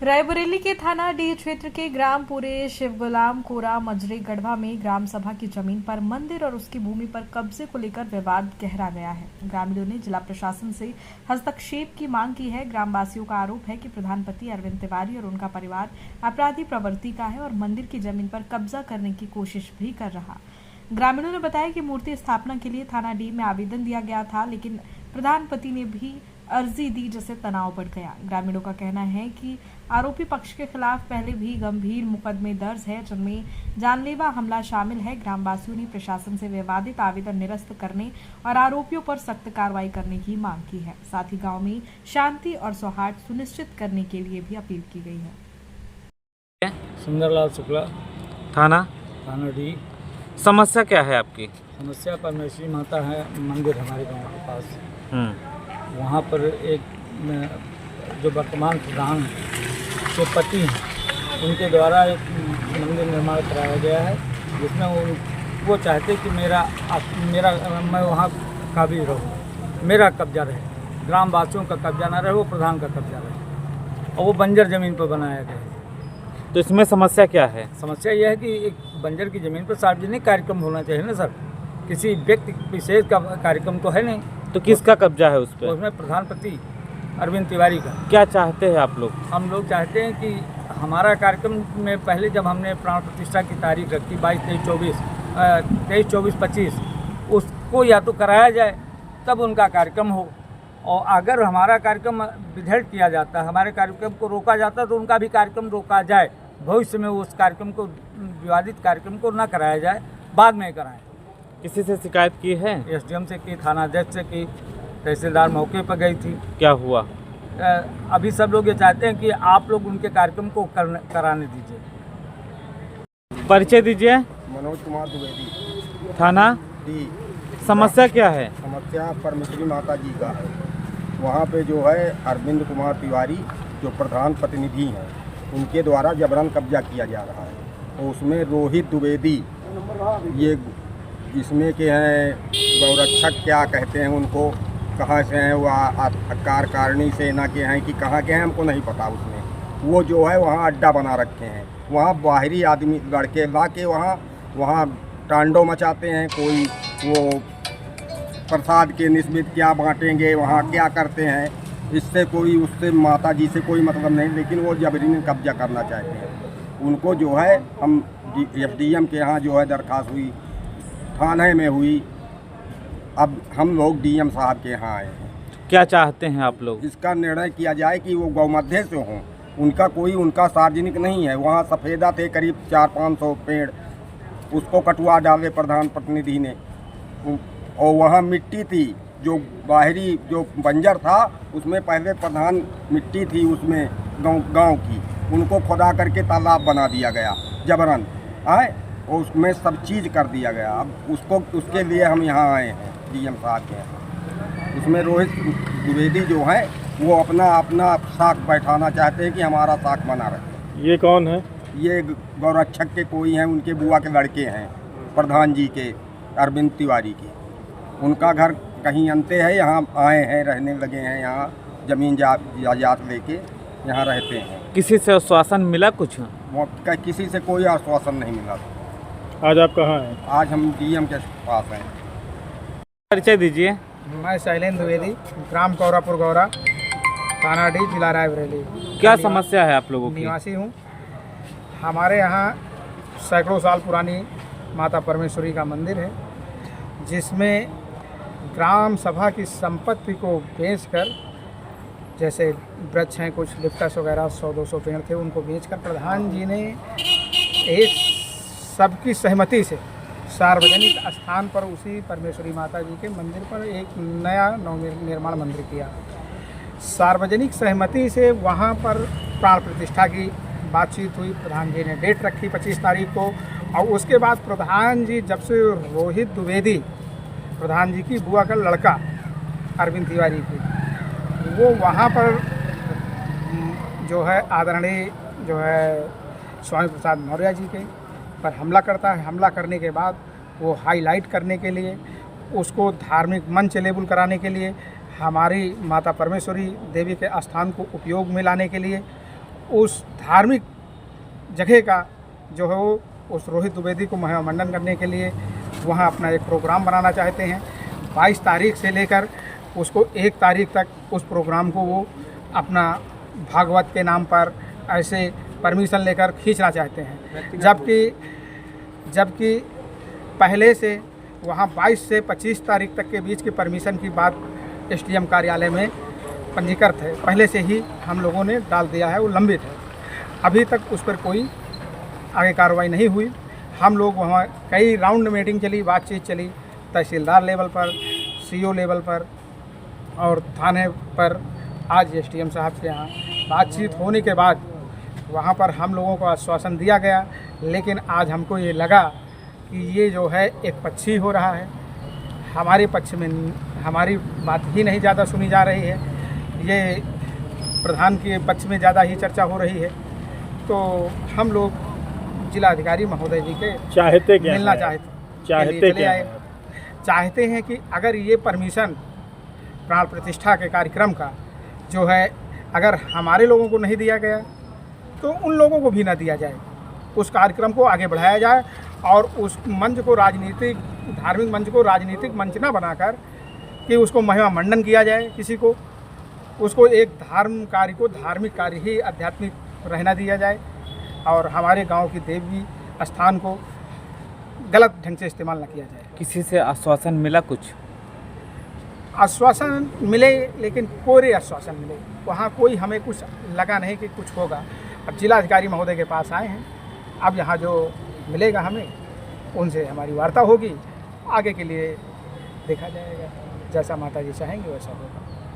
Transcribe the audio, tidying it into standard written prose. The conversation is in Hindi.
रायबरेली के थाना डी क्षेत्र के ग्राम पूरे शिवगुलाम कोरा मजरे गढ़वा में ग्राम सभा की जमीन पर मंदिर और उसकी भूमि पर कब्जे को लेकर विवाद गहरा गया है। ग्रामीणों ने जिला प्रशासन से हस्तक्षेप की मांग की है। ग्रामवासियों का आरोप है कि प्रधानपति अरविंद तिवारी और उनका परिवार अपराधी प्रवृत्ति का है और मंदिर की जमीन पर कब्जा करने की कोशिश भी कर रहा। ग्रामीणों ने बताया कि मूर्ति स्थापना के लिए थाना डी में आवेदन दिया गया था, लेकिन प्रधानपति ने भी अर्जी दी, जिससे तनाव बढ़ गया। ग्रामीणों का कहना है कि आरोपी पक्ष के खिलाफ पहले भी गंभीर मुकदमे दर्ज है, जिनमें जानलेवा हमला शामिल है। ग्रामवासियों ने प्रशासन से विवादित आवेदन निरस्त करने और आरोपियों पर सख्त कार्रवाई करने की मांग की है। साथ ही गांव में शांति और सौहार्द सुनिश्चित करने के लिए भी अपील की गई है। सुंदरलाल शुक्ला, थाना डी। समस्या क्या है आपकी? समस्या परमेश्वरी माता है मंदिर हमारे गांव के पास। वहाँ पर एक जो वर्तमान प्रधान के पति हैं, उनके द्वारा एक मंदिर निर्माण कराया गया है, जिसमें वो चाहते कि मैं वहाँ काबिल रहूँ, मेरा कब्जा रहे, ग्रामवासियों का कब्जा ना रहे, वो प्रधान का कब्जा रहे, और वो बंजर ज़मीन पर बनाया गया है। तो इसमें समस्या क्या है? समस्या यह है कि एक बंजर की ज़मीन पर सार्वजनिक कार्यक्रम होना चाहिए ना सर, किसी व्यक्ति विशेष का कार्यक्रम तो है नहीं। तो किसका कब्जा है उस पर? उसमें प्रधानपति अरविंद तिवारी का। क्या चाहते हैं आप लोग? हम लोग चाहते हैं कि हमारा कार्यक्रम में पहले जब हमने प्राण प्रतिष्ठा की तारीख रखी 22, 23, 24, 25, उसको या तो कराया जाए तब उनका कार्यक्रम हो, और अगर हमारा कार्यक्रम विधेयक किया जाता, हमारे कार्यक्रम को रोका जाता, तो उनका भी कार्यक्रम रोका जाए। भविष्य में उस कार्यक्रम को, विवादित कार्यक्रम को न कराया जाए, बाद में कराएं। किसी से शिकायत की है? एसडीएम से की, थाना अध्यक्ष से की, तहसीलदार मौके पर गई थी। क्या हुआ? अभी सब लोग ये चाहते हैं कि आप लोग उनके कार्यक्रम को कराने दीजिए। परिचय दीजिए। मनोज कुमार द्विवेदी, थाना डी। समस्या क्या है? समस्या परमेश्वरी माता जी का है। वहाँ पे जो है अरविंद कुमार तिवारी जो प्रधान प्रतिनिधि हैं, उनके द्वारा जबरन कब्जा किया जा रहा है। तो उसमें रोहित द्विवेदी, ये जिसमें के हैं गौरक्षक क्या कहते हैं उनको, कहाँ से हैं, वो कार्यकारिणी सेना के हैं कि कहाँ के हैं, हमको नहीं पता। उसमें वो जो है वहाँ अड्डा बना रखे हैं, वहाँ बाहरी आदमी लड़के ला के वहाँ टांडो मचाते हैं। कोई वो प्रसाद के निस्बत क्या बांटेंगे, वहाँ क्या करते हैं, इससे कोई, उससे माता जी से कोई मतलब नहीं, लेकिन वो जबरीन कब्जा करना चाहते हैं। उनको जो है हम एसडीएम के यहाँ जो है दरख्वास्त हुई, थाने में हुई, अब हम लोग डीएम साहब के यहाँ आए हैं। क्या चाहते हैं आप लोग? इसका निर्णय किया जाए कि वो गौमध्य से हों, उनका सार्वजनिक नहीं है। वहाँ सफ़ेदा थे करीब 400-500 पेड़, उसको कटवा डाले प्रधान प्रतिनिधि ने, और वहाँ मिट्टी थी जो बाहरी जो बंजर था, उसमें पहले प्रधान मिट्टी थी उसमें गांव की, उनको खुदा करके तालाब बना दिया गया जबरन आए, और उसमें सब चीज़ कर दिया गया। अब उसके लिए हम यहाँ आए हैं डीएम साहब के यहाँ। उसमें रोहित द्विवेदी जो है वो अपना साख बैठाना चाहते हैं कि हमारा साख बना रहे। ये कौन है? ये गौरक्षक के कोई हैं, उनके बुआ के लड़के हैं, प्रधान जी के, अरविंद तिवारी के। उनका घर कहीं अंते है, यहाँ आए हैं, रहने लगे हैं, यहाँ ज़मीन जायदाद लेके यहाँ रहते हैं। किसी से आश्वासन मिला कुछ? किसी से कोई आश्वासन नहीं मिला। आज आप कहाँ हैं? आज हम डीएम के पास हैं। परिचय दीजिए। मैं शैलेंद्र द्विवेदी, ग्राम कौरापुर गौरा, थाना डी, जिला रायबरेली। क्या समस्या है आप लोगों की? निवासी हूँ। हमारे यहाँ सैकड़ों साल पुरानी माता परमेश्वरी का मंदिर है, जिसमें ग्राम सभा की संपत्ति को बेचकर, जैसे वृक्ष हैं कुछ लिप्टस वगैरह 100-200 पेड़ थे, उनको बेचकर प्रधान जी ने एक सबकी सहमति से सार्वजनिक स्थान पर उसी परमेश्वरी माता जी के मंदिर पर एक नया नवनिर्माण मंदिर किया। सार्वजनिक सहमति से वहाँ पर प्राण प्रतिष्ठा की बातचीत हुई। प्रधान जी ने डेट रखी 25 तारीख को, और उसके बाद प्रधान जी, जब से रोहित द्विवेदी प्रधान जी की बुआ का लड़का अरविंद तिवारी की, वो वहाँ पर जो है आदरणीय जो है स्वामी प्रसाद मौर्य जी के पर हमला करता है। हमला करने के बाद वो हाईलाइट करने के लिए, उसको धार्मिक मंच लेबल कराने के लिए, हमारी माता परमेश्वरी देवी के स्थान को उपयोग में लाने के लिए उस धार्मिक जगह का जो है वो उस रोहित द्विवेदी को महिमा मंडन करने के लिए वहाँ अपना एक प्रोग्राम बनाना चाहते हैं। 22 तारीख से लेकर उसको 1 तारीख तक उस प्रोग्राम को वो अपना भागवत के नाम पर ऐसे परमिशन लेकर खींचना चाहते हैं, जबकि पहले से वहाँ 22 से 25 तारीख तक के बीच की परमिशन की बात एसडीएम कार्यालय में पंजीकृत है, पहले से ही हम लोगों ने डाल दिया है, वो लंबित है। अभी तक उस पर कोई आगे कार्रवाई नहीं हुई। हम लोग वहाँ कई राउंड मीटिंग चली, बातचीत चली, तहसीलदार लेवल पर, सीओ लेवल पर और थाने पर। आज एसडीएम साहब के यहाँ बातचीत होने के बाद वहाँ पर हम लोगों को आश्वासन दिया गया, लेकिन आज हमको ये लगा कि ये जो है एक पक्षी हो रहा है, हमारे पक्ष में हमारी बात ही नहीं ज़्यादा सुनी जा रही है, ये प्रधान के पक्ष में ज़्यादा ही चर्चा हो रही है। तो हम लोग जिला अधिकारी महोदय जी के चाहते क्या मिलना है? चाहते हैं कि अगर ये परमिशन प्राण प्रतिष्ठा के कार्यक्रम का जो है अगर हमारे लोगों को नहीं दिया गया तो उन लोगों को भी ना दिया जाए, उस कार्यक्रम को आगे बढ़ाया जाए और उस मंच को धार्मिक मंच को राजनीतिक मंच ना बनाकर कि उसको महिमा मंडन किया जाए, किसी को उसको एक धर्म कार्य को धार्मिक कार्य ही आध्यात्मिक रहना दिया जाए और हमारे गांव की देवी स्थान को गलत ढंग से इस्तेमाल न किया जाए। किसी से आश्वासन मिला कुछ? आश्वासन मिले, लेकिन कोरे आश्वासन मिले, वहाँ कोई हमें कुछ लगा नहीं कि कुछ होगा। अब जिला अधिकारी महोदय के पास आए हैं, अब यहाँ जो मिलेगा हमें उनसे हमारी वार्ता होगी, आगे के लिए देखा जाएगा, जैसा माता जी चाहेंगे वैसा होगा।